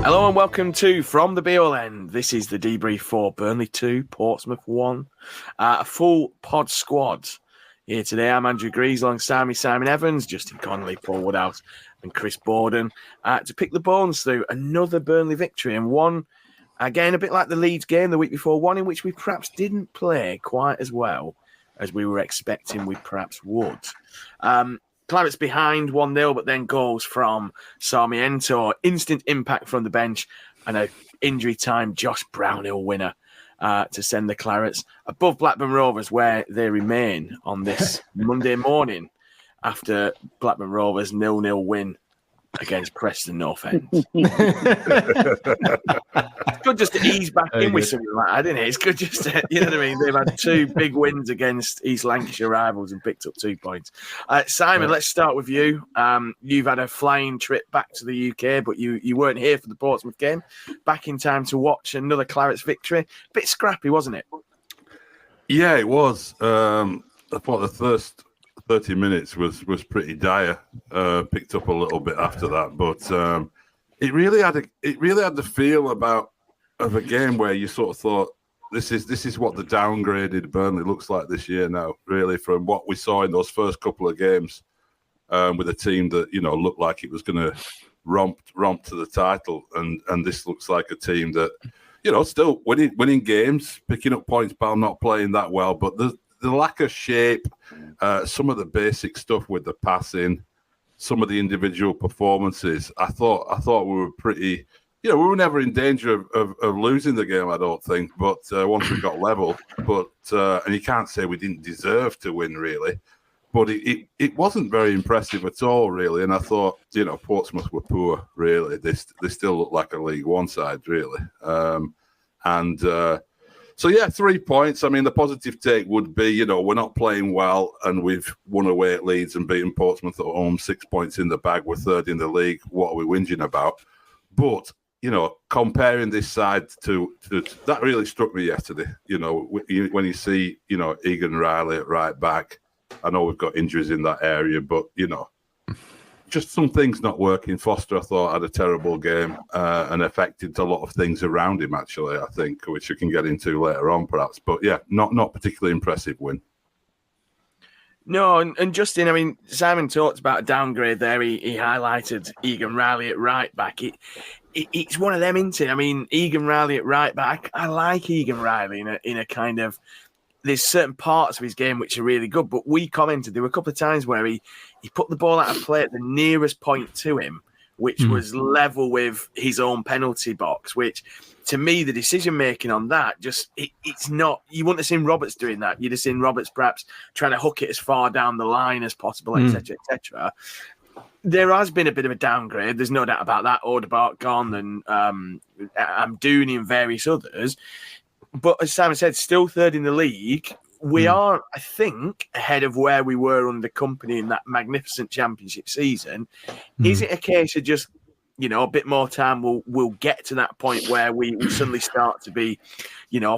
Hello and welcome to From the Be-All End. This is the debrief for Burnley 2, Portsmouth 1. A full pod squad here today. I'm Andrew Greaves alongside me, Simon Evans, Justin Connolly, Paul Woodhouse and Chris Borden to pick the bones through another Burnley victory, and one, again, a bit like the Leeds game the week before, one in which we perhaps didn't play quite as well as we were expecting we perhaps would. Clarets behind 1-0, but then goals from Sarmiento, instant impact from the bench, and an injury time Josh Brownhill winner to send the Clarets above Blackburn Rovers, where they remain on this Monday morning after Blackburn Rovers 0-0 win against Preston North End. It's good just to ease back in with something like that, isn't it? It's good just to, you know what I mean? They've had two big wins against East Lancashire rivals and picked up 2 points. Simon, let's start with you. You've had a flying trip back to the UK, but you weren't here for the Portsmouth game. Back in time to watch another Clarets victory. A bit scrappy, wasn't it? Yeah, it was. I thought the first 30 minutes was pretty dire. Picked up a little bit after that, but it really had the feel of a game where you sort of thought this is what the downgraded Burnley looks like this year now. Really, from what we saw in those first couple of games, with a team that looked like it was going to romp to the title, and this looks like a team that still winning games, picking up points, but not playing that well, but the lack of shape, some of the basic stuff with the passing, some of the individual performances. I thought we were pretty, we were never in danger of losing the game, I don't think. But once we got level, and you can't say we didn't deserve to win, really. But it wasn't very impressive at all, really. And I thought, Portsmouth were poor, really. They still look like a League One side, really. So, 3 points. I mean, the positive take would be, we're not playing well and we've won away at Leeds and beaten Portsmouth at home, 6 points in the bag. We're third in the league. What are we whinging about? But, comparing this side to that really struck me yesterday. When you see, Egan Riley at right back, I know we've got injuries in that area, but, just some things not working. Foster, I thought, had a terrible game and affected a lot of things around him, actually, I think, which we can get into later on, perhaps. But, not particularly impressive win. No, and Justin, I mean, Simon talked about a downgrade there. He highlighted Egan Riley at right back. It's one of them, isn't it? I mean, Egan Riley at right back, I like Egan Riley in a kind of... There's certain parts of his game which are really good, but we commented there were a couple of times where he put the ball out of play at the nearest point to him, which was level with his own penalty box, which to me, the decision making on that, it's not, you wouldn't have seen Roberts doing that. You'd have seen Roberts perhaps trying to hook it as far down the line as possible, etc., etc. There has been a bit of a downgrade. There's no doubt about that. Audebart gone and Amdouni and various others. But as Simon said, still third in the league. We are, I think, ahead of where we were under Company in that magnificent championship season. Is it a case of just, a bit more time, we'll get to that point where we suddenly start to be,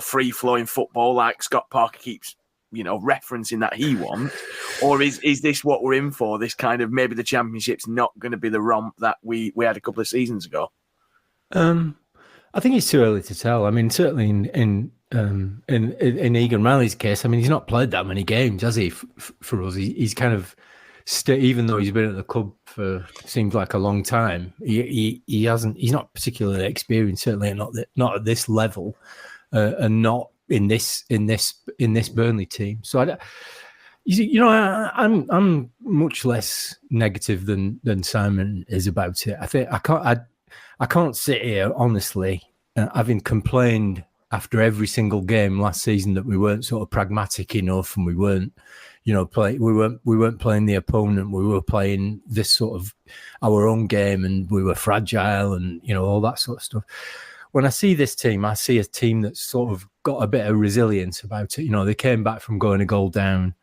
free-flowing football like Scott Parker keeps, referencing that he wants? Or is this what we're in for, this kind of maybe the championship's not going to be the romp that we had a couple of seasons ago? I think it's too early to tell. I mean, certainly in Egan Riley's case, I mean, he's not played that many games, has he? For us, he's kind of even though he's been at the club for seems like a long time, he hasn't. He's not particularly experienced. Certainly not at this level, and not in this Burnley team. So I'm much less negative than Simon is about it. I think I can't sit here honestly, having complained after every single game last season that we weren't sort of pragmatic enough and we weren't, we weren't playing the opponent. We were playing this sort of our own game and we were fragile and all that sort of stuff. when I see this team, I see a team that's sort of got a bit of resilience about it. You know, they came back from going a goal down.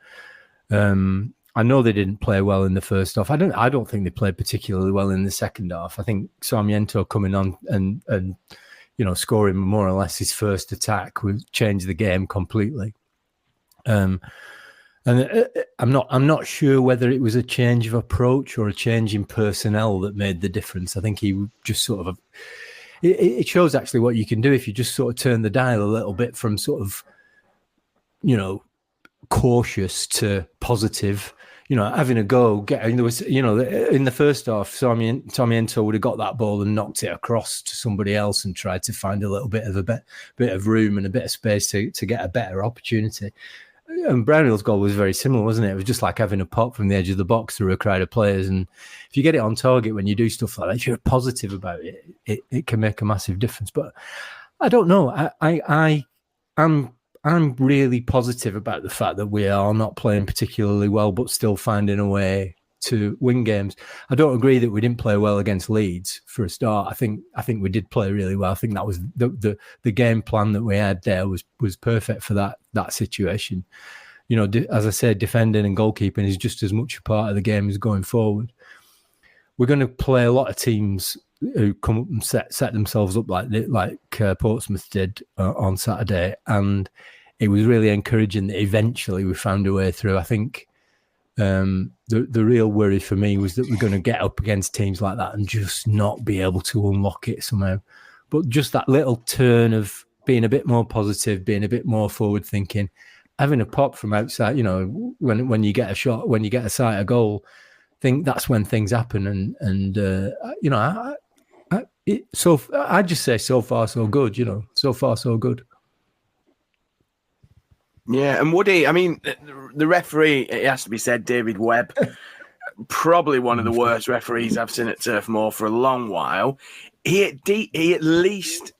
I know they didn't play well in the first half. I don't think they played particularly well in the second half. I think Sarmiento coming on and you know, scoring more or less his first attack would change the game completely. And I'm not sure whether it was a change of approach or a change in personnel that made the difference. I think he just sort of, it shows actually what you can do if you just sort of turn the dial a little bit from sort of, you know, cautious to positive. You know, having a go. There was, you know, in the first half, Sarmiento would have got that ball and knocked it across to somebody else and tried to find a little bit of room and a bit of space to get a better opportunity. And Brownhill's goal was very similar, wasn't it? It was just like having a pop from the edge of the box through a crowd of players. And if you get it on target when you do stuff like that, if you're positive about it, it can make a massive difference. But I don't know. I'm really positive about the fact that we are not playing particularly well, but still finding a way to win games. I don't agree that we didn't play well against Leeds for a start. I think we did play really well. I think that was the game plan that we had there was perfect for that situation. You know, as I said, defending and goalkeeping is just as much a part of the game as going forward. We're going to play a lot of teams who come up and set themselves up like Portsmouth did on Saturday, and it was really encouraging that eventually we found a way through. I think the real worry for me was that we're going to get up against teams like that and just not be able to unlock it somehow. But just that little turn of being a bit more positive, being a bit more forward thinking, having a pop from outside. You know, when you get a shot, when you get a sight, a goal, I think that's when things happen. And you know, I'd just say so far so good. You know, so far so good. Yeah, and Woody, I mean, the referee, it has to be said, David Webb, probably one of the worst referees I've seen at Turf Moor for a long while. He at least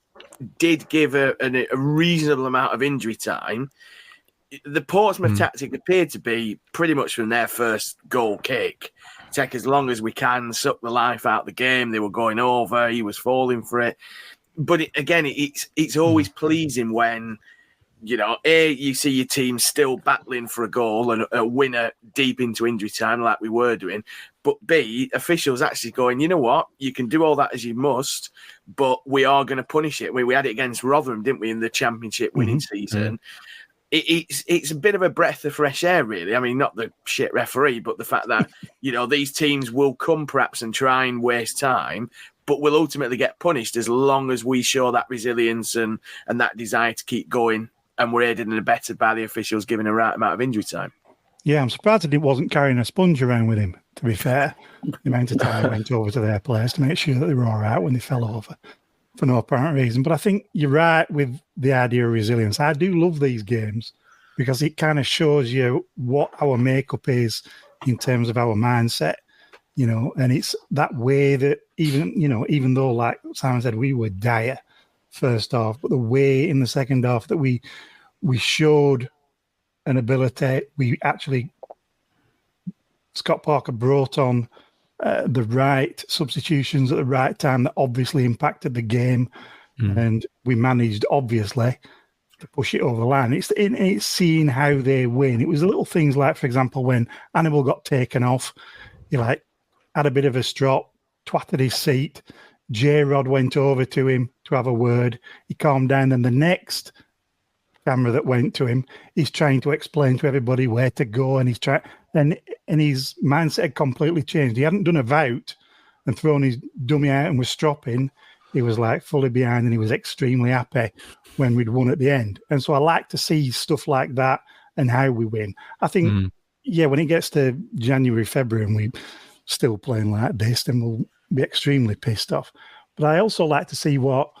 did give a reasonable amount of injury time. The Portsmouth tactic appeared to be pretty much from their first goal kick. Take as long as we can, suck the life out of the game. They were going over, he was falling for it. But it's always pleasing when, you know, A, you see your team still battling for a goal and a winner deep into injury time like we were doing. But B, officials actually going, you know what, you can do all that as you must, but we are going to punish it. We had it against Rotherham, didn't we, in the Championship winning season. Yeah. It's a bit of a breath of fresh air, really. I mean, not the shit referee, but the fact that, you know, these teams will come perhaps and try and waste time, but will ultimately get punished as long as we show that resilience and that desire to keep going. And we're aided and abetted by the officials giving a right amount of injury time. Yeah, I'm surprised that he wasn't carrying a sponge around with him, to be fair. The amount of time he went over to their players to make sure that they were all right when they fell over for no apparent reason. But I think you're right with the idea of resilience. I do love these games because it kind of shows you what our makeup is in terms of our mindset, you know, and it's that way that even though, like Simon said, we were dire first half, but the way in the second half that we showed an ability, Scott Parker brought on the right substitutions at the right time that obviously impacted the game, and we managed obviously to push it over the line. It's seeing how they win. It was the little things like, for example, when Hannibal got taken off, he had a bit of a strop, twatted his seat. J-Rod went over to him to have a word. He calmed down. Then the next camera that went to him, he's trying to explain to everybody where to go, and and his mindset had completely changed. He hadn't done a vout and thrown his dummy out and was stropping. He was fully behind, and he was extremely happy when we'd won at the end. And so I like to see stuff like that and how we win. I think, when it gets to January, February, and we're still playing like this, then we'll be extremely pissed off. But I also like to see what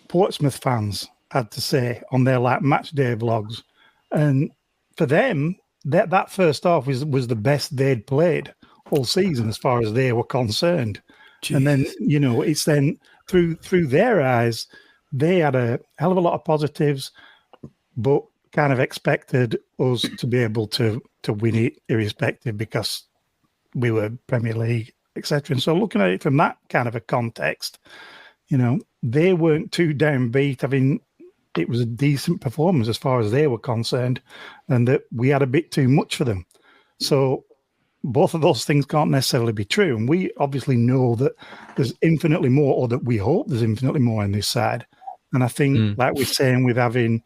Portsmouth fans had to say on their match day vlogs. And for them, that first half was the best they'd played all season as far as they were concerned. Jeez. And then, you know, it's then through their eyes, they had a hell of a lot of positives, but kind of expected us to be able to win it irrespective because we were Premier League, etc. And so looking at it from that kind of a context, they weren't too downbeat. I mean, it was a decent performance as far as they were concerned, and that we had a bit too much for them. So both of those things can't necessarily be true. And we obviously know that there's infinitely more, or that we hope there's infinitely more on this side. And I think, like we're saying, with having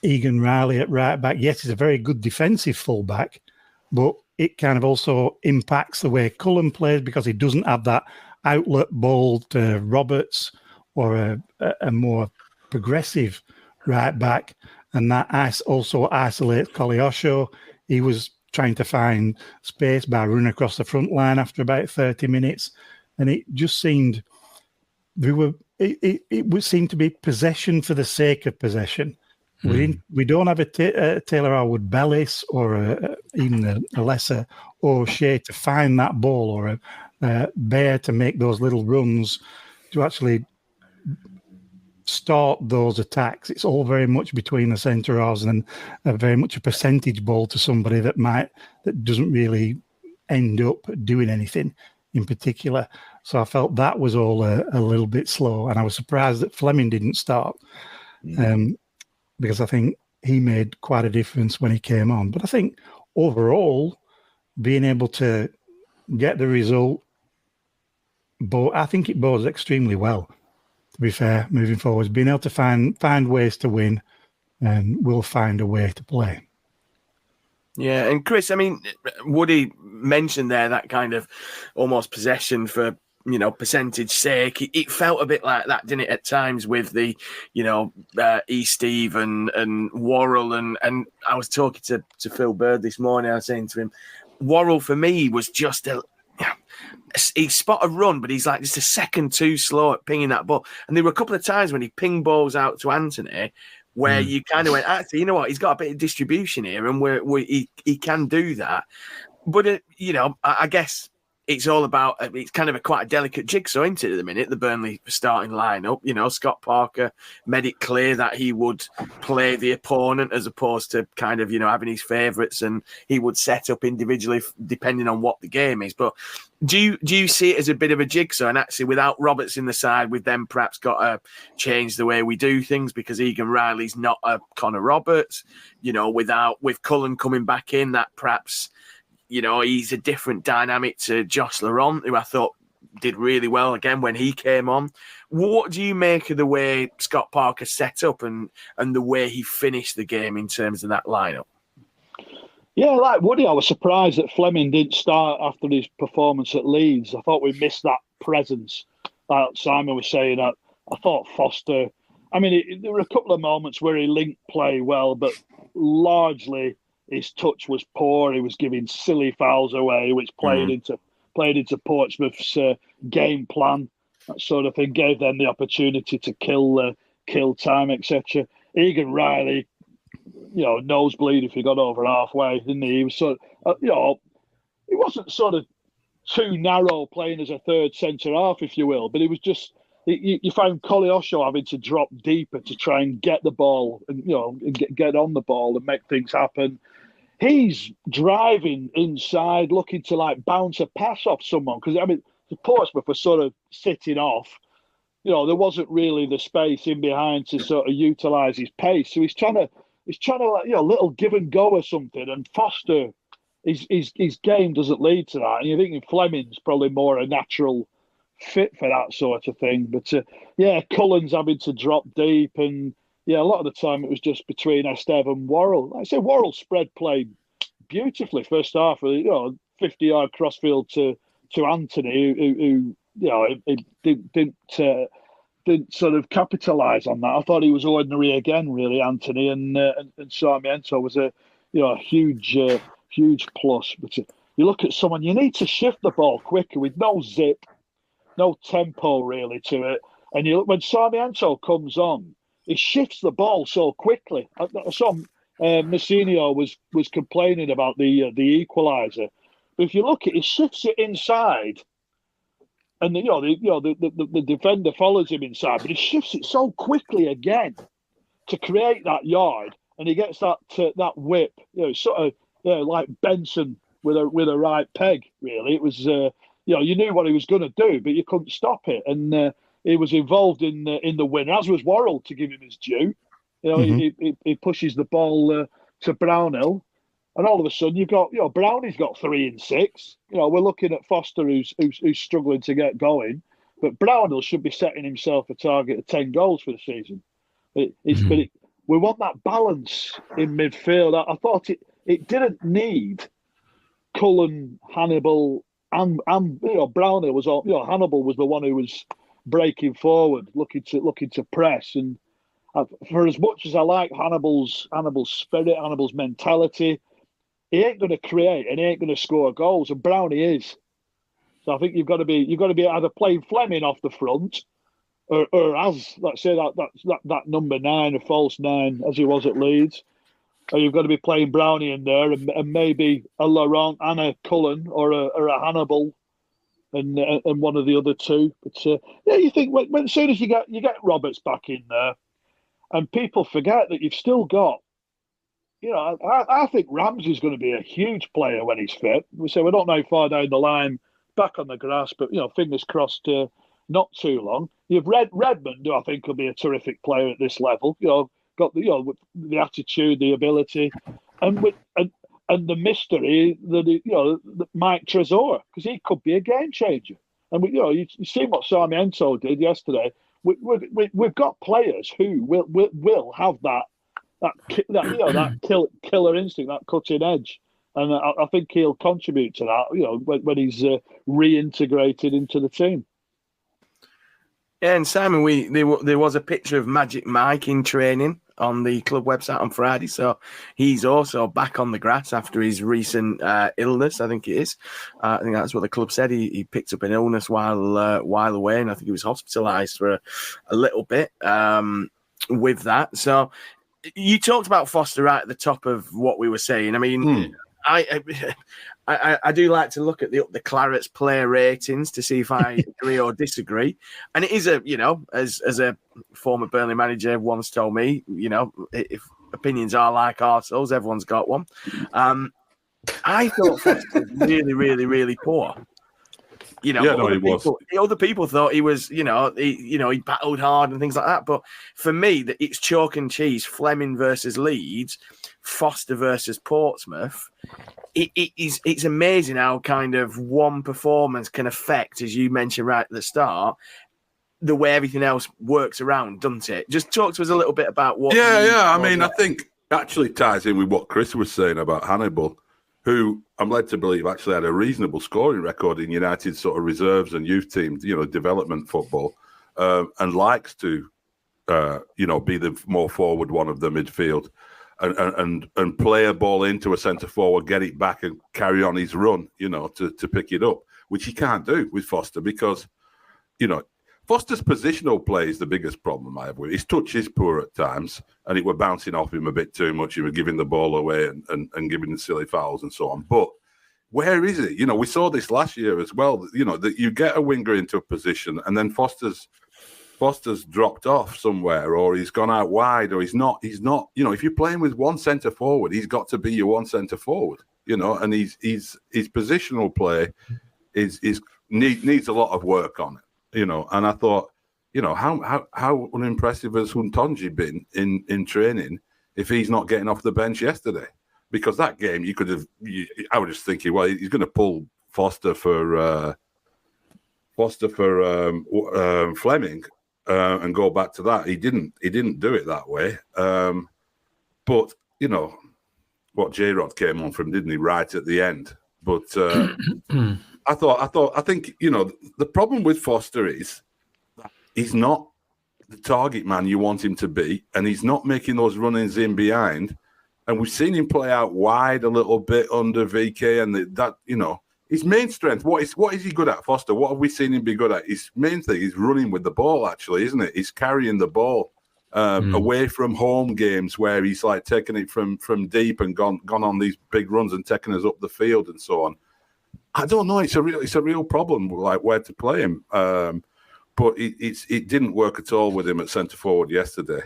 Egan Riley at right back, yes, he's a very good defensive fullback, but it kind of also impacts the way Cullen plays, because he doesn't have that outlet ball to Roberts or a more progressive right back. And that also isolates Koleosho. He was trying to find space by running across the front line after about 30 minutes. And it just seemed it would seem to be possession for the sake of possession. We don't have a Taylor Harwood Bellis or even a lesser O'Shea to find that ball, or a Bear to make those little runs to actually start those attacks. It's all very much between the centre halves, and very much a percentage ball to somebody that doesn't really end up doing anything in particular. So I felt that was all a little bit slow, and I was surprised that Fleming didn't start, because I think he made quite a difference when he came on. But I think overall, being able to get the result, but I think it bodes extremely well, to be fair, moving forwards. Being able to find ways to win, and we'll find a way to play. Yeah, and Chris, I mean, Woody mentioned there that kind of almost possession for, percentage sake. It felt a bit like that, didn't it, at times with the, Steve and Worrell. And I was talking to Phil Bird this morning. I was saying to him, Worrell for me was just he spot a run, but he's like just a second too slow at pinging that ball. And there were a couple of times when he pinged balls out to Anthony where you kind of went, actually, you know what, he's got a bit of distribution here, and he can do that. But, I guess it's all about, it's kind of quite a delicate jigsaw, isn't it, at the minute, the Burnley starting lineup. Scott Parker made it clear that he would play the opponent as opposed to kind of, having his favourites, and he would set up individually depending on what the game is. But do you see it as a bit of a jigsaw? And actually, without Roberts in the side, we've then perhaps got to change the way we do things, because Egan Riley's not a Connor Roberts, with Cullen coming back in, that perhaps, he's a different dynamic to Josh Laurent, who I thought did really well again when he came on. What do you make of the way Scott Parker set up and the way he finished the game in terms of that lineup? Yeah, like Woody, I was surprised that Fleming didn't start after his performance at Leeds. I thought we missed that presence. Like Simon was saying, I thought Foster, there were a couple of moments where he linked play well, but largely his touch was poor. He was giving silly fouls away, which played into Portsmouth's game plan. That sort of thing gave them the opportunity to kill time, etc. Egan Riley, nosebleed if he got over halfway, didn't he? He was sort of, he wasn't sort of too narrow playing as a third centre half, if you will, but it was just, you found Koleosho having to drop deeper to try and get the ball and, get on the ball and make things happen. He's driving inside, looking to like bounce a pass off someone, because the Portsmouth was sort of sitting off. There wasn't really the space in behind to sort of utilise his pace. So he's trying to like, little give and go or something. And Foster, his game doesn't lead to that. And you're thinking Fleming's probably more a natural fit for that sort of thing. But Cullen's having to drop deep, and a lot of the time it was just between Esteve and Worrell. Like I say, Worrell spread play beautifully first half. 50-yard crossfield to Anthony, who didn't sort of capitalise on that. I thought he was ordinary again, really, Anthony, and Sarmiento was a huge plus. But you look at someone, you need to shift the ball quicker with no zip, no tempo really to it. And you look when Sarmiento comes on, he shifts the ball so quickly. I saw Messinio was complaining about the equaliser, but if you look at it, he shifts it inside, and the defender follows him inside, but he shifts it so quickly again to create that yard, and he gets that whip, sort of like Benson with a right peg. Really, it was you knew what he was going to do, but you couldn't stop it. And he was involved in the win, as was Worrell, to give him his due. He pushes the ball to Brownhill, and all of a sudden you've got Brownie's got 3 and 6. We're looking at Foster who's struggling to get going, but Brownhill should be setting himself a target of 10 goals for the season. But we want that balance in midfield. I thought it didn't need Cullen, Hannibal, and Brownhill was all. Hannibal was the one who was breaking forward, looking to press. And for as much as I like Hannibal's spirit, Hannibal's mentality, he ain't going to create and he ain't going to score goals. And Brownie is. So I think you've got to be either playing Fleming off the front, or as let's say that number 9, a false 9, as he was at Leeds. Or you've got to be playing Brownie in there, and maybe a Laurent and a Cullen or a Hannibal, and one of the other two. But you think when as soon as you get Roberts back in there, and people forget that you've still got, I think Ramsey's going to be a huge player when he's fit. We don't know how far down the line back on the grass, but fingers crossed, not too long. You've Redmond, who I think will be a terrific player at this level. Got the attitude, the ability, and the mystery that Mike Trezor, because he could be a game changer. And you see what Sarmiento did yesterday. We've got players who will have that killer instinct, that cutting edge, and I think he'll contribute to that. When he's reintegrated into the team. Yeah, and Simon, there was a picture of Magic Mike in training on the club website on Friday, so he's also back on the grass after his recent illness. I think it is. I think that's what the club said. He picked up an illness while away, and I think he was hospitalised for a little bit with that. So you talked about Foster right at the top of what we were saying. I mean, I do like to look at the Clarets player ratings to see if I agree or disagree. And it is as a former Burnley manager once told me, if opinions are like arseholes, everyone's got one. I thought Foster was really, really, really poor. He was. Other people thought he was, he battled hard and things like that. But for me, it's chalk and cheese. Fleming versus Leeds, Foster versus Portsmouth. It's amazing how kind of one performance can affect, as you mentioned right at the start, the way everything else works around, doesn't it? Just talk to us a little bit about what. Yeah. I mean, I think actually ties in with what Chris was saying about Hannibal, who I'm led to believe actually had a reasonable scoring record in United's sort of reserves and youth teams, development football, and likes to, be the more forward one of the midfield, and play a ball into a centre forward, get it back and carry on his run, to pick it up, which he can't do with Foster because, Foster's positional play is the biggest problem I have with it. His touch is poor at times, and it were bouncing off him a bit too much. He was giving the ball away and giving the silly fouls and so on. But where is it? We saw this last year as well. That you get a winger into a position, and then Foster's dropped off somewhere, or he's gone out wide, or he's not. If you're playing with one centre forward, he's got to be your one centre forward. And his positional play needs a lot of work on it. And I thought, how unimpressive has Huntonji been in training if he's not getting off the bench yesterday? Because that game, I was just thinking, well, he's going to pull Foster for Fleming and go back to that. He didn't do it that way. But what J-Rod came on from, didn't he, right at the end? But I think the problem with Foster is that he's not the target man you want him to be, and he's not making those run-ins in behind. And we've seen him play out wide a little bit under VK, and his main strength. What is he good at, Foster? What have we seen him be good at? His main thing is running with the ball, actually, isn't it? He's carrying the ball away from home games where he's like taking it from deep and gone on these big runs and taking us up the field and so on. I don't know. It's a real problem, like where to play him. But it didn't work at all with him at centre forward yesterday.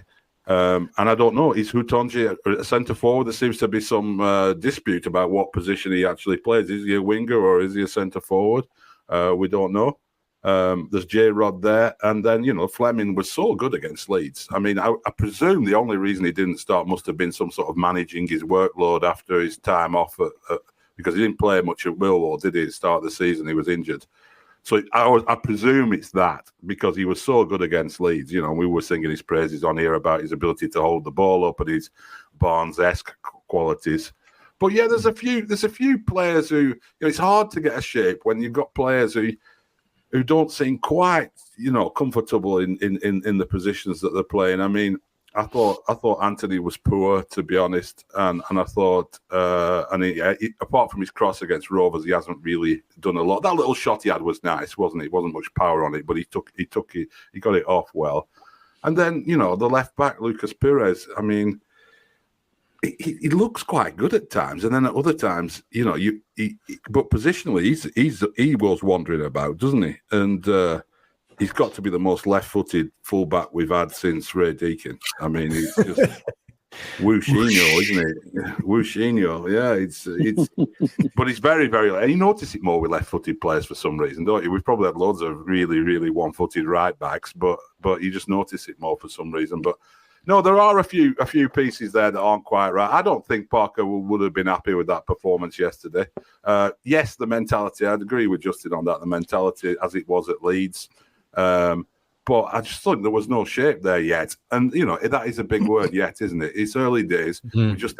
And I don't know. Is Hutonji a centre forward? There seems to be some dispute about what position he actually plays. Is he a winger or is he a centre forward? We don't know. There's J-Rod there. And then, Fleming was so good against Leeds. I mean, I presume the only reason he didn't start must have been some sort of managing his workload after his time off because he didn't play much at Millwall, did he? At the start of the season, he was injured. So I presume it's that, because he was so good against Leeds. We were singing his praises on here about his ability to hold the ball up and his Barnes-esque qualities. But yeah, there's a few players who it's hard to get a shape when you've got players who don't seem quite, comfortable in the positions that they're playing. I mean, I thought Anthony was poor, to be honest, and I thought, apart from his cross against Rovers, he hasn't really done a lot. That little shot he had was nice, wasn't it? Wasn't much power on it, but he got it off well. And then, the left back, Lucas Pires. I mean, he looks quite good at times, and then at other times, but positionally, he was wandering about, doesn't he? And he's got to be the most left-footed fullback we've had since Ray Deakin. I mean, he's just whooshinho, isn't it? Whooshinho, yeah. It's but he's very, very. You notice it more with left-footed players for some reason, don't you? We've probably had loads of really, really one-footed right backs, but you just notice it more for some reason, but. No, there are a few pieces there that aren't quite right. I don't think Parker would have been happy with that performance yesterday. Yes, the mentality, I'd agree with Justin on that, the mentality as it was at Leeds. But I just thought there was no shape there yet. And, that is a big word yet, isn't it? It's early days. We just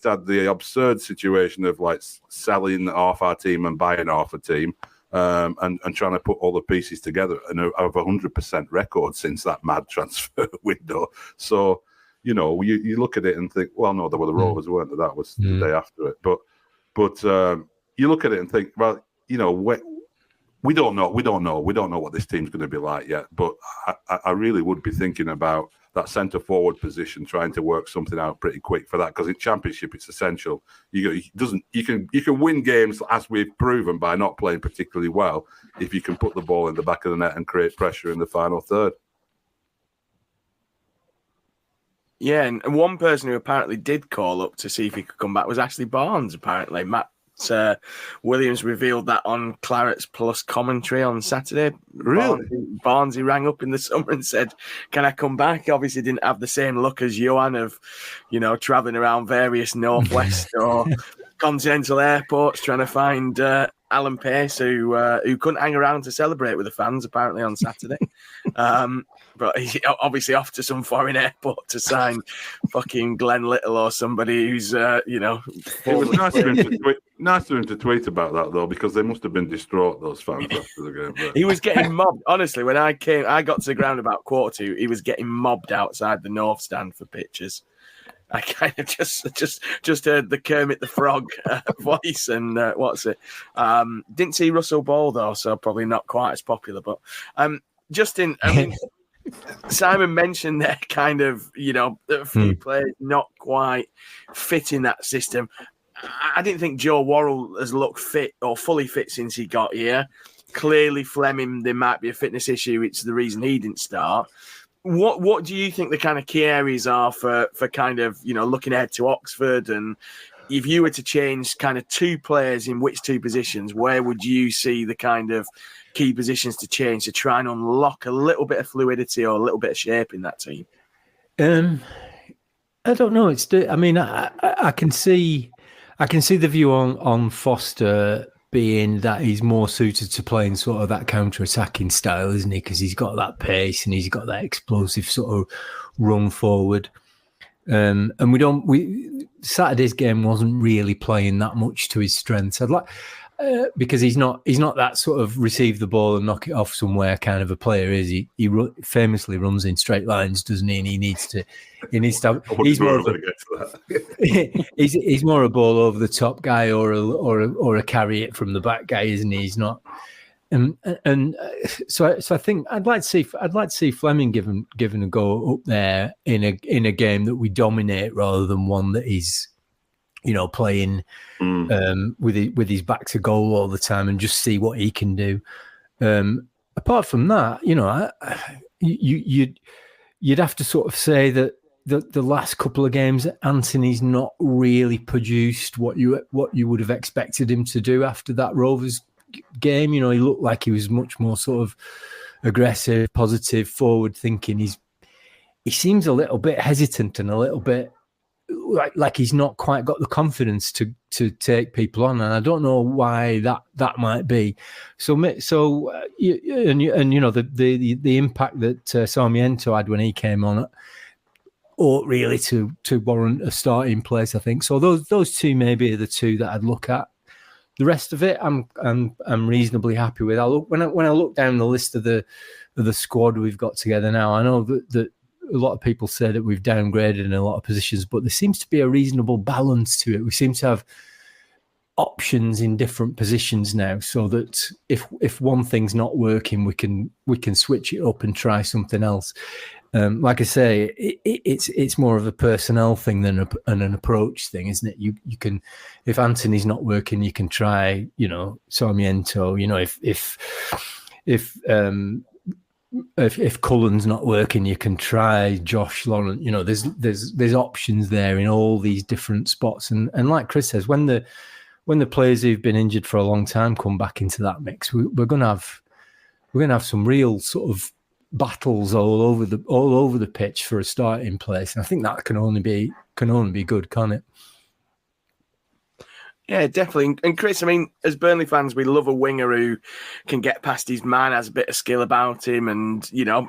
had the absurd situation of like selling half our team and buying half a team. And trying to put all the pieces together and have 100% record since that mad transfer window. So, you look at it and think, well, no, there were the Rovers, weren't there? That was the day after it. But you look at it and think, well, we don't know. We don't know what this team's going to be like yet. But I really would be thinking about that centre forward position, trying to work something out pretty quick for that, because in Championship it's essential. You can win games, as we've proven, by not playing particularly well if you can put the ball in the back of the net and create pressure in the final third. Yeah, and one person who apparently did call up to see if he could come back was Ashley Barnes. Apparently, Matt Williams revealed that on Clarets Plus commentary on Saturday. Really? Barnesy rang up in the summer and said, "Can I come back?" He obviously didn't have the same look as Johan of, travelling around various northwest or continental airports trying to find Alan Pace, who couldn't hang around to celebrate with the fans apparently on Saturday. But he's obviously off to some foreign airport to sign fucking Glenn Little or somebody who's, It was nice of him to tweet about that, though, because they must have been distraught, those fans, after the game. But... He was getting mobbed. Honestly, when I got to the ground about 1:45. He was getting mobbed outside the North Stand for pictures. I kind of just heard the Kermit the Frog voice and what's it? Didn't see Russell Ball, though, so probably not quite as popular. But Justin, I mean... Simon mentioned there kind of, a few players not quite fit in that system. I didn't think Joe Worrell has looked fit or fully fit since he got here. Clearly, Fleming, there might be a fitness issue. It's the reason he didn't start. What do you think the kind of key areas are for kind of, looking ahead to Oxford? And if you were to change kind of two players in which two positions, where would you see the kind of key positions to change to try and unlock a little bit of fluidity or a little bit of shape in that team? I don't know. I can see the view on Foster being that he's more suited to playing sort of that counter-attacking style, isn't he? Because he's got that pace and he's got that explosive sort of run forward. And Saturday's game wasn't really playing that much to his strengths. Because he's not that sort of receive the ball and knock it off somewhere kind of a player, is he? He famously runs in straight lines, doesn't he? And he needs to. He's more a ball over the top guy or a carry it from the back guy, isn't he? He's not. So I think I'd like to see Fleming given a go up there in a game that we dominate rather than one that is, playing with his back to goal all the time, and just see what he can do. Apart from that, you'd have to sort of say that the last couple of games, Anthony's not really produced what you would have expected him to do after that Rovers game. You know, he looked like he was much more sort of aggressive, positive, forward thinking. He seems a little bit hesitant and a little bit like he's not quite got the confidence to take people on, and I don't know why that might be. So you know the impact that Sarmiento had when he came on ought really to warrant a starting place, I think. So those two maybe are the two that I'd look at. The rest of it, I'm reasonably happy with. When I look down the list of the squad we've got together now, I know that a lot of people say that we've downgraded in a lot of positions, but there seems to be a reasonable balance to it. We seem to have options in different positions now, so that if one thing's not working, we can switch it up and try something else. Like I say, it's more of a personnel thing than an approach thing, isn't it? You can, if Anthony's not working, you can try, you know, Sarmiento. You know, if Cullen's not working, you can try Josh Lawrence. You know, there's options there in all these different spots, and like Chris says, when the players who've been injured for a long time come back into that mix, we're gonna have some real sort of battles all over the pitch for a starting place, and I think that can only be good, can't it? Yeah, definitely. And Chris, I mean, as Burnley fans, we love a winger who can get past his man, has a bit of skill about him, and, you know,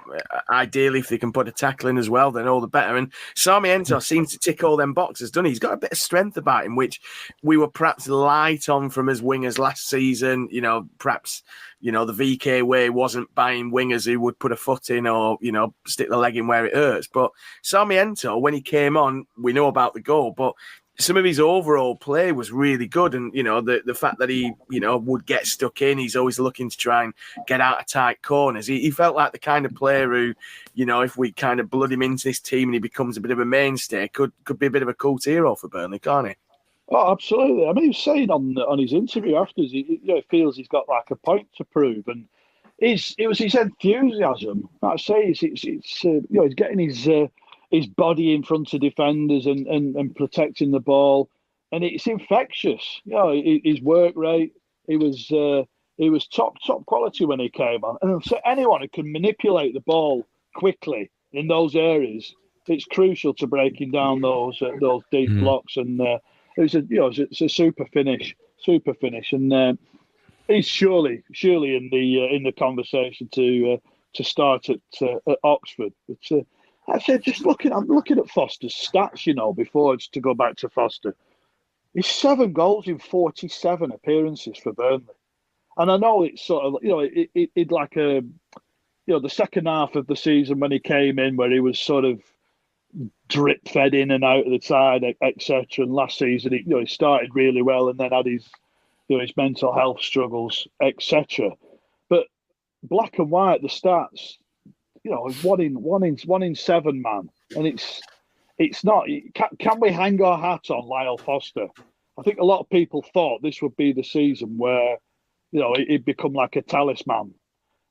ideally, if they can put a tackle in as well, then all the better. And Sarmiento seems to tick all them boxes, doesn't he? He's got a bit of strength about him, which we were perhaps light on from as wingers last season. You know, perhaps, you know, the VK way wasn't buying wingers who would put a foot in or, you know, stick the leg in where it hurts. But Sarmiento, when he came on, we know about the goal, but some of his overall play was really good. And, you know, the fact that he, you know, would get stuck in, he's always looking to try and get out of tight corners. He felt like the kind of player who, you know, if we kind of blood him into this team and he becomes a bit of a mainstay, could be a bit of a cult hero for Burnley, can't he? Oh, absolutely. I mean, he was saying on his interview afterwards, he feels he's got like a point to prove, and it was his enthusiasm. Like I say, it's he's getting his body in front of defenders and protecting the ball, and it's infectious. You know, his work rate. He was top quality when he came on, and so anyone who can manipulate the ball quickly in those areas, it's crucial to breaking down those deep blocks. And it's a super finish, and he's surely in the conversation to start at Oxford. But I said, I'm looking at Foster's stats, you know, before, just to go back to Foster. He's 7 goals in 47 appearances for Burnley. And I know it's sort of, you know, it like a, you know, the second half of the season when he came in, where he was sort of drip fed in and out of the side, etc. And last season, he started really well and then had his mental health struggles, etc. But black and white, the stats, you know, one in 7, man, and it's not. Can we hang our hat on Lyle Foster? I think a lot of people thought this would be the season where, you know, it'd become like a talisman,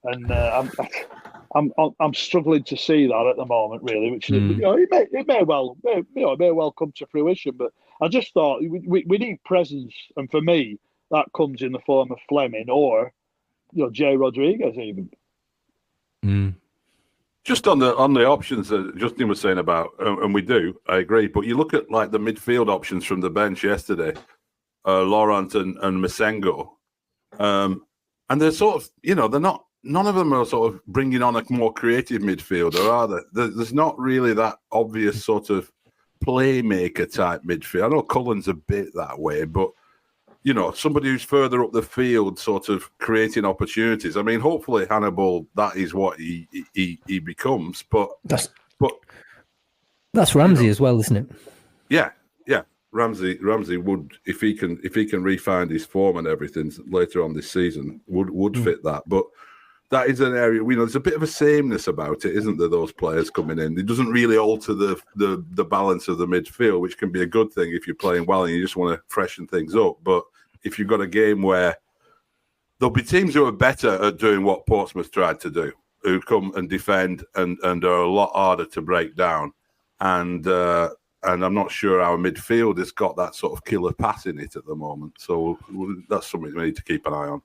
and I'm struggling to see that at the moment, really. Which you know, it may well come to fruition, but I just thought we need presence, and for me, that comes in the form of Fleming or, you know, Jay Rodriguez even. Just on the options that Justin was saying about, and we do, I agree. But you look at like the midfield options from the bench yesterday, Laurent and Masengo, and they're sort of, you know, they're not. None of them are sort of bringing on a more creative midfielder, are they? There's not really that obvious sort of playmaker type midfield. I know Cullen's a bit that way, but, you know, somebody who's further up the field, sort of creating opportunities. I mean, hopefully Hannibal, that is what he becomes. But that's Ramsey, you know, as well, isn't it? Yeah. Ramsey would, if he can refine his form and everything later on this season, would fit that. But that is an area, you know, there's a bit of a sameness about it, isn't there? Those players coming in, it doesn't really alter the balance of the midfield, which can be a good thing if you're playing well and you just want to freshen things up. But if you've got a game where there'll be teams who are better at doing what Portsmouth tried to do, who come and defend and are a lot harder to break down, and I'm not sure our midfield has got that sort of killer pass in it at the moment. So that's something we need to keep an eye on.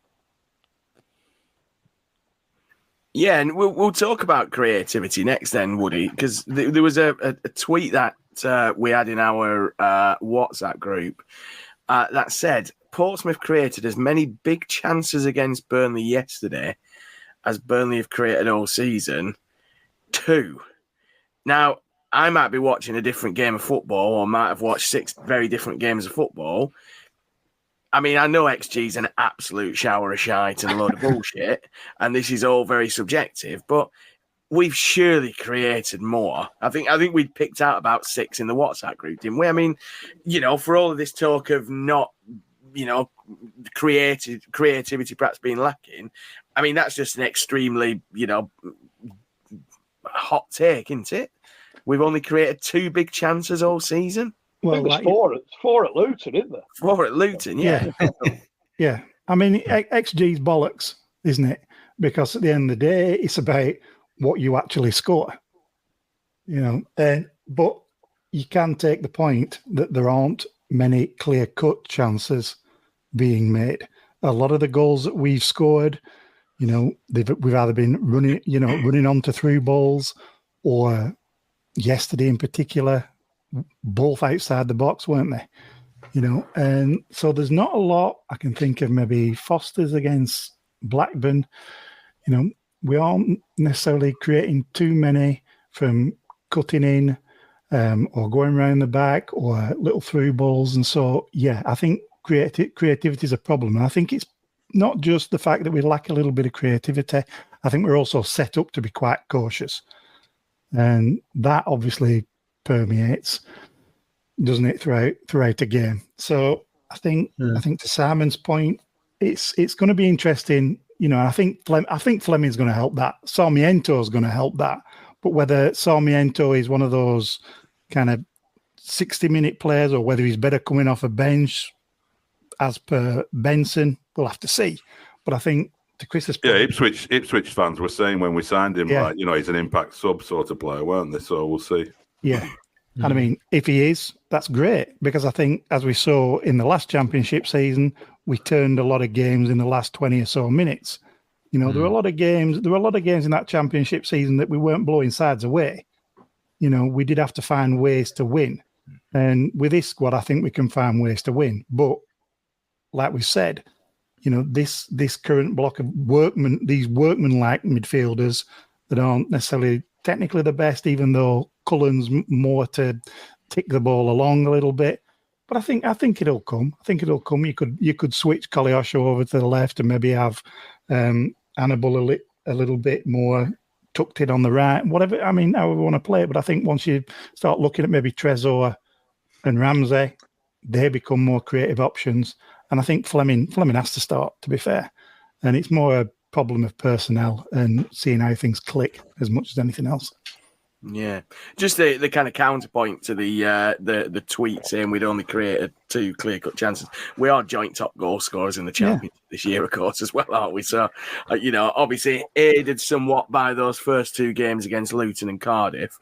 Yeah, and we'll talk about creativity next then, Woody, because there was a tweet that we had in our WhatsApp group that said Portsmouth created as many big chances against Burnley yesterday as Burnley have created all season. 2. Now, I might be watching a different game of football, or might have watched 6 very different games of football. I mean, I know XG is an absolute shower of shite and a load of bullshit, and this is all very subjective, but we've surely created more. I think we'd picked out about 6 in the WhatsApp group, didn't we? I mean, for all of this talk of not, creativity perhaps being lacking, I mean, that's just an extremely, hot take, isn't it? We've only created 2 big chances all season. Well, I think there's four at Luton, isn't there? 4 at Luton, yeah. Yeah. I mean, XG's bollocks, isn't it? Because at the end of the day, it's about what you actually score. But you can take the point that there aren't many clear-cut chances being made. A lot of the goals that we've scored, we've either been running onto through balls, or yesterday in particular, both outside the box, weren't they? And so there's not a lot I can think of. Maybe Foster's against Blackburn. We aren't necessarily creating too many from cutting in or going around the back or little through balls. And so, yeah, I think creativity is a problem. And I think it's not just the fact that we lack a little bit of creativity. I think we're also set up to be quite cautious. And that obviously permeates, doesn't it, throughout a game. So I think to Simon's point, it's going to be interesting. I think Fleming's going to help that. Sarmiento is going to help that. But whether Sarmiento is one of those kind of 60-minute players, or whether he's better coming off a bench, as per Benson, we'll have to see. But I think to Chris's point, Ipswich fans were saying when we signed him, he's an impact sub sort of player, weren't they? So we'll see. Yeah. And I mean, if he is, that's great, because I think, as we saw in the last championship season, we turned a lot of games in the last 20 or so minutes. There were a lot of games. There were a lot of games in that championship season that we weren't blowing sides away. We did have to find ways to win, and with this squad, I think we can find ways to win. But like we said, this current block of these workman-like midfielders that aren't necessarily technically the best, even though Cullen's more to tick the ball along a little bit. But I think it'll come. You could switch Koleosho over to the left and maybe have Hannibal a little bit more tucked in on the right. Whatever. I mean, however we want to play it. But I think once you start looking at maybe Trezor and Ramsey, they become more creative options. And I think Fleming has to start, to be fair. And it's more a problem of personnel and seeing how things click as much as anything else. Yeah, just the kind of counterpoint to the tweet saying we'd only created 2 clear-cut chances. We are joint top goal scorers in the championship this year, of course, as well, aren't we? So, obviously aided somewhat by those first 2 games against Luton and Cardiff.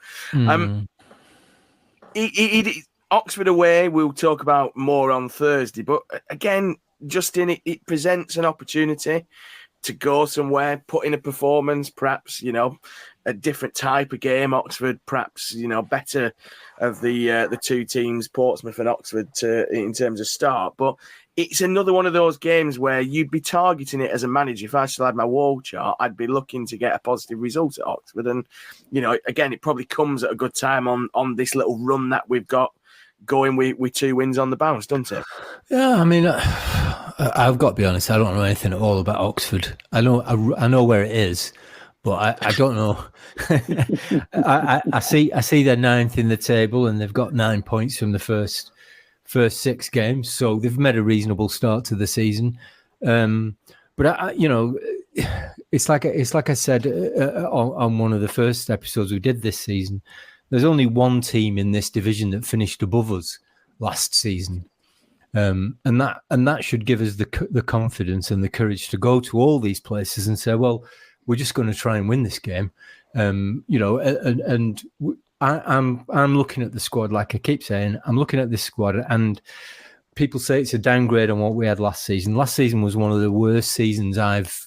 Oxford away, we'll talk about more on Thursday. But again, Justin, it presents an opportunity to go somewhere, put in a performance, perhaps, a different type of game. Oxford, perhaps, better of the 2 teams, Portsmouth and Oxford, in terms of start. But it's another one of those games where you'd be targeting it as a manager. If I still had my wall chart, I'd be looking to get a positive result at Oxford. And, again, it probably comes at a good time on this little run that we've got going with 2 wins on the bounce, doesn't it? Yeah, I mean, I've got to be honest, I don't know anything at all about Oxford. I know where it is, but I don't know. I see they're 9th in the table and they've got 9 points from the first 6 games, so they've made a reasonable start to the season. But it's like I said on one of the first episodes we did this season. There's only one team in this division that finished above us last season, and that should give us the confidence and the courage to go to all these places and say, well, we're just going to try and win this game. I'm looking at the squad, like I keep saying, I'm looking at this squad, and people say it's a downgrade on what we had last season. Last season was one of the worst seasons I've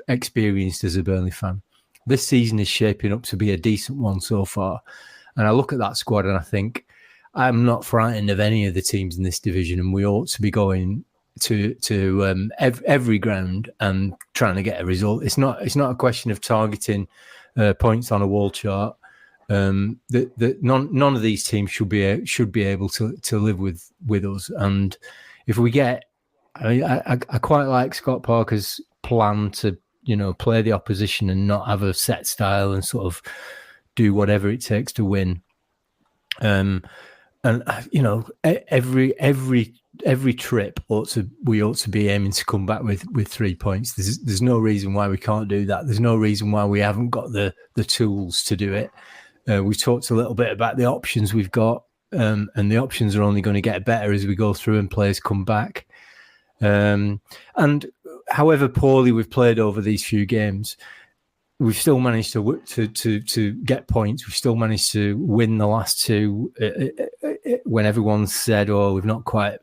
experienced as a Burnley fan. This season is shaping up to be a decent one so far. And I look at that squad and I think, I'm not frightened of any of the teams in this division, and we ought to be going to every ground and trying to get a result. It's not a question of targeting points on a wall chart. None of these teams should be able to live with us. And if we get, I quite like Scott Parker's plan to play the opposition and not have a set style and sort of do whatever it takes to win. And every trip we ought to be aiming to come back with 3 points. There's no reason why we can't do that. There's no reason why we haven't got the tools to do it. We've talked a little bit about the options we've got, and the options are only going to get better as we go through and players come back. And however poorly we've played over these few games, we've still managed to get points. We've still managed to win the last two when everyone said, "Oh, we've not quite,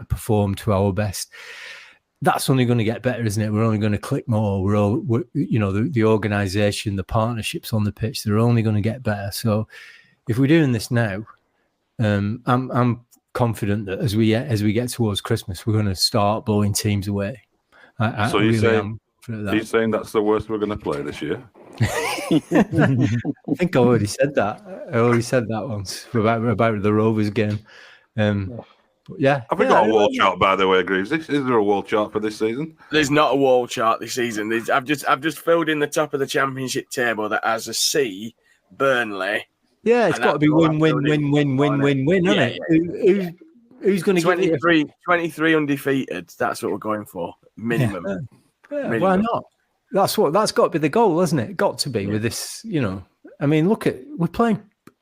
performed to our best." That's only going to get better, isn't it? We're only going to click more. The organisation, the partnerships on the pitch, they're only going to get better. So, if we're doing this now, I'm confident that as we get towards Christmas, we're going to start blowing teams away. So you're saying that's the worst we're going to play this year? I think I already said that. I already said that once about the Rovers game. Yeah. Have we got a wall chart, by the way, Greaves? Is there a wall chart for this season? There's not a wall chart this season. I've just filled in the top of the Championship table that has a C, Burnley. Yeah, it's got to be win, hasn't it? Who's going to get 23 undefeated? That's what we're going for, minimum. Yeah, why not? That's got to be the goal, hasn't it? Got to be with this, I mean, look at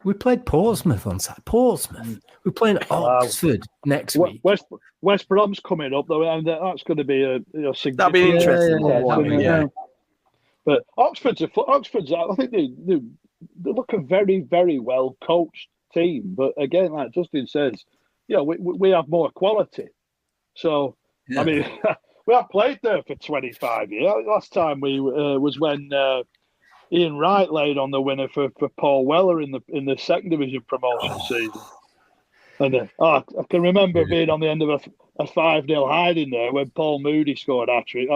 we played Portsmouth on Saturday. Portsmouth. We're playing Oxford next week. West Brom's coming up though, and that's going to be a significant. That'll be interesting. Yeah. But Oxford's I think they look a very, very well coached team. But again, like Justin says, we have more quality. So I mean. We have played there for 25 years. Last time we was when Ian Wright laid on the winner for Paul Weller in the second division promotion season. And I can remember being on the end of a 5-0 hiding there when Paul Moody scored hat-trick.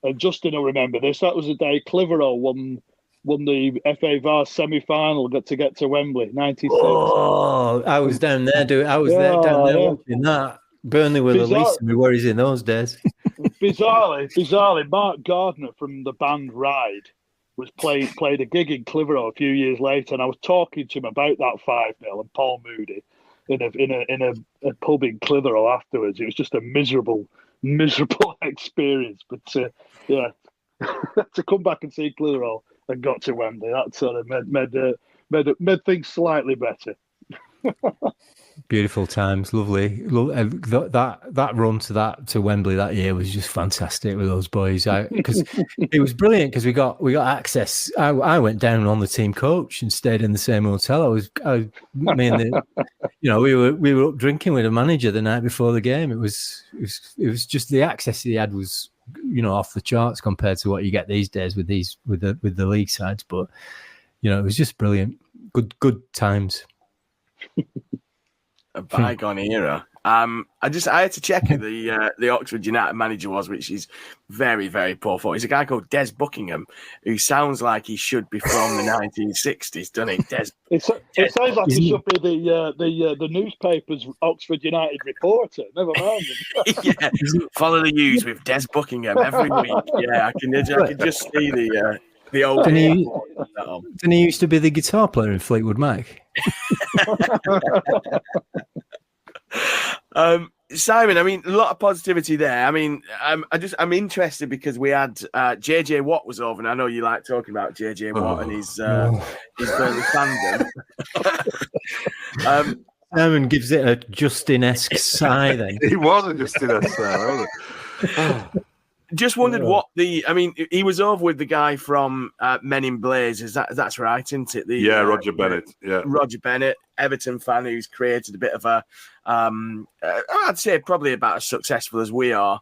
And Justin will remember this. That was the day Clitheroe won the FA Vars semi-final, got to get to Wembley, 96. Oh, I was down there watching that. Burnley were the least of my worries in those days. Bizarrely, Mark Gardner from the band Ride played a gig in Clitheroe a few years later, and I was talking to him about that 5-0 and Paul Moody in a pub in Clitheroe afterwards. It was just a miserable experience. But to come back and see Clitheroe and got to Wembley, that sort of made things slightly better. Beautiful times, lovely. That run to Wembley that year was just fantastic with those boys. Because it was brilliant because we got access. I went down on the team coach and stayed in the same hotel. We were up drinking with a manager the night before the game. It was just the access he had was off the charts compared to what you get these days with the league sides. But it was just brilliant. Good times. A bygone era. I had to check who the Oxford United manager was, which is very, very poor for. He's a guy called Des Buckingham, who sounds like he should be from the 1960s, doesn't he? It sounds like he should be the newspaper's Oxford United reporter. Never mind. Yeah, follow the news with Des Buckingham every week. Yeah, I can just see the old. Didn't he used to be the guitar player in Fleetwood Mac? Simon, I mean, a lot of positivity there. I mean, I'm interested because we had JJ Watt was over, and I know you like talking about JJ Watt and his Burnley fandom. Simon gives it a Justin-esque sigh. Then he was a Justin-esque sigh, wasn't it? Just wondered he was over with the guy from Men in Blazers. That's right, isn't it? Roger Bennett. Yeah, Roger Bennett, Everton fan who's created a bit of a, I'd say probably about as successful as we are,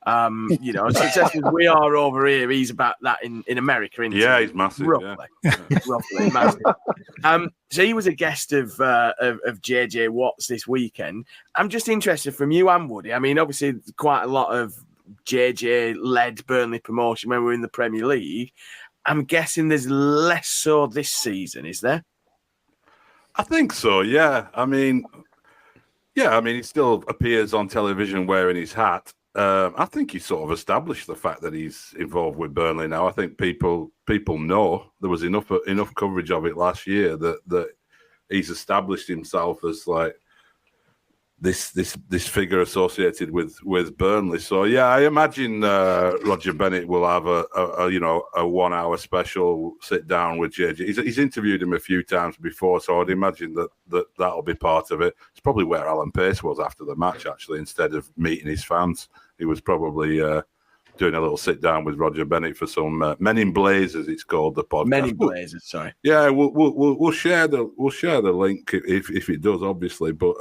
As successful as we are over here, he's about that in America. Yeah, he's massive. Roughly, yeah. roughly massive. So he was a guest of JJ Watts this weekend. I'm just interested from you and Woody. I mean, obviously, quite a lot of JJ-led Burnley promotion when we were in the Premier League. I'm guessing there's less so this season, is there? I think so, yeah. I mean, he still appears on television wearing his hat. I think he sort of established the fact that he's involved with Burnley now. I think people know there was enough coverage of it last year that he's established himself as like this figure associated with Burnley. So yeah, I imagine Roger Bennett will have a 1 hour special sit down with JJ. He's interviewed him a few times before, so I'd imagine that'll be part of it. It's probably where Alan Pace was after the match, actually, instead of meeting his fans. He was probably doing a little sit down with Roger Bennett for some Men in Blazers. It's called the podcast. Men in Blazers, sorry. Yeah, we'll share the link if it does, obviously, but.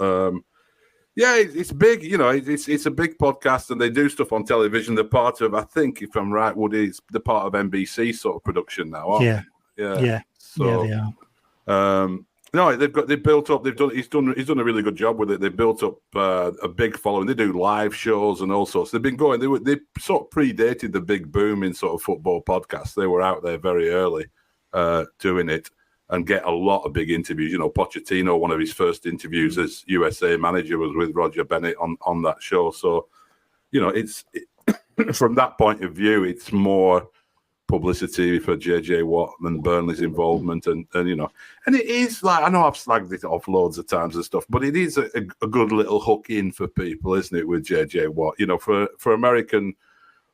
Yeah, it's big. It's a big podcast, and they do stuff on television. They're part of, I think, if I'm right, Woody, it's the part of NBC sort of production now. Aren't they? Yeah. So, they are. No, they've built up. He's done a really good job with it. They've built up a big following. They do live shows and all sorts. They've been going. They sort of predated the big boom in sort of football podcasts. They were out there very early, doing it. And get a lot of big interviews. Pochettino, one of his first interviews as USA manager was with Roger Bennett on that show. So, it's from that point of view, it's more publicity for JJ Watt than Burnley's involvement, and it is like, I know I've slagged it off loads of times and stuff, but it is a good little hook in for people, isn't it? With JJ Watt, for American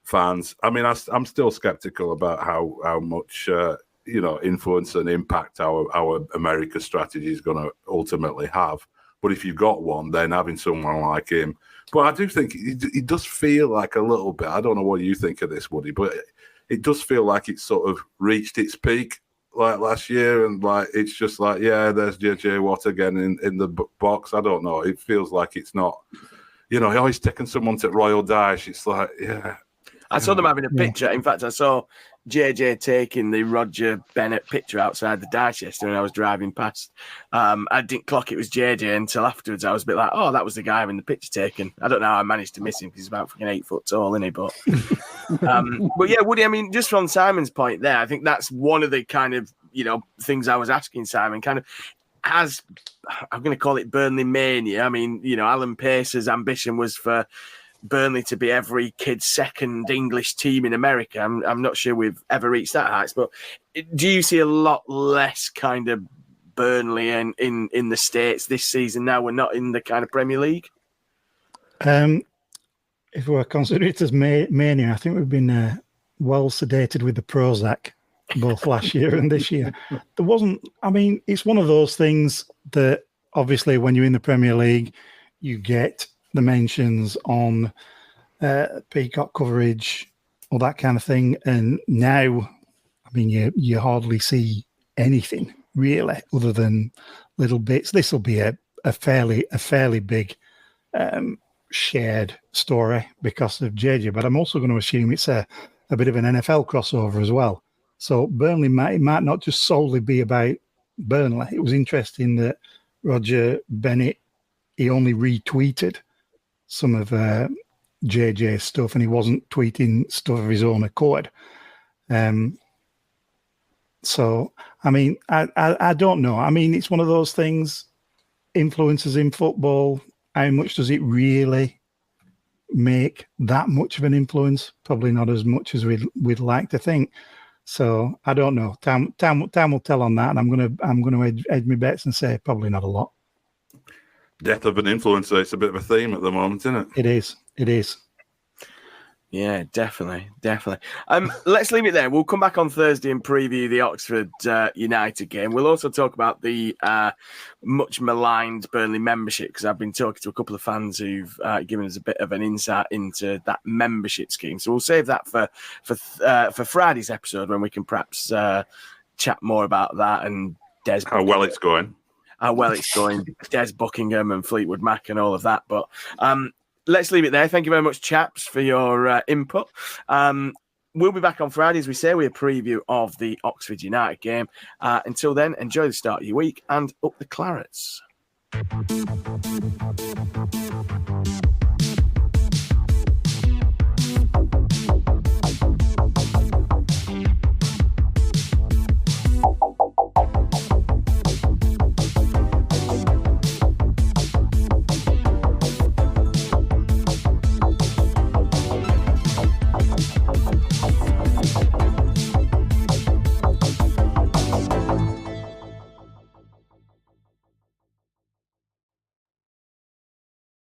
fans. I mean, I'm still skeptical about how much. Influence and impact our America strategy is going to ultimately have. But if you've got one, then having someone like him. But I do think it does feel like a little bit, I don't know what you think of this, Woody, but it does feel like it's sort of reached its peak like last year, and like it's just like, yeah, there's JJ Watt again in the box. I don't know. It feels like it's not, he's taking someone to Royal Daesh. It's like, yeah. I saw them having a picture. In fact, I saw JJ taking the Roger Bennett picture outside the Daesh yesterday when I was driving past. I didn't clock it was JJ until afterwards. I was a bit like, oh, that was the guy having the picture taken. I don't know how I managed to miss him because he's about fucking 8 foot tall, isn't he? But yeah, Woody, I mean, just from Simon's point there, I think that's one of the kind of, things I was asking Simon, kind of as, I'm going to call it Burnley mania. I mean, Alan Pace's ambition was for Burnley to be every kid's second English team in America. I'm not sure we've ever reached that heights, but do you see a lot less kind of Burnley in the States this season now we're not in the kind of Premier League? If we're considering it as mania, I think we've been well sedated with the Prozac both last year and this year. There wasn't, I mean, it's one of those things that obviously when you're in the Premier League, you get the mentions on Peacock coverage, all that kind of thing. And now, I mean, you hardly see anything really other than little bits. This will be a fairly big shared story because of JJ, but I'm also going to assume it's a bit of an NFL crossover as well. So Burnley might not just solely be about Burnley. It was interesting that Roger Bennett, he only retweeted some of JJ's stuff, and he wasn't tweeting stuff of his own accord. So, I mean, I don't know. I mean, it's one of those things, influences in football, how much does it really make that much of an influence? Probably not as much as we'd like to think. So, I don't know. Time will tell on that, and I'm gonna edge my bets and say probably not a lot. Death of an influencer, it's a bit of a theme at the moment, isn't it? It is. Yeah, definitely. Let's leave it there. We'll come back on Thursday and preview the Oxford United game. We'll also talk about the much maligned Burnley membership, because I've been talking to a couple of fans who've given us a bit of an insight into that membership scheme. So we'll save that for Friday's episode, when we can perhaps chat more about that and Des. How well it's going. Des Buckingham and Fleetwood Mac and all of that. But let's leave it there. Thank you very much, chaps, for your input. We'll be back on Friday, as we say, with a preview of the Oxford United game. Until then, enjoy the start of your week and up the Clarets.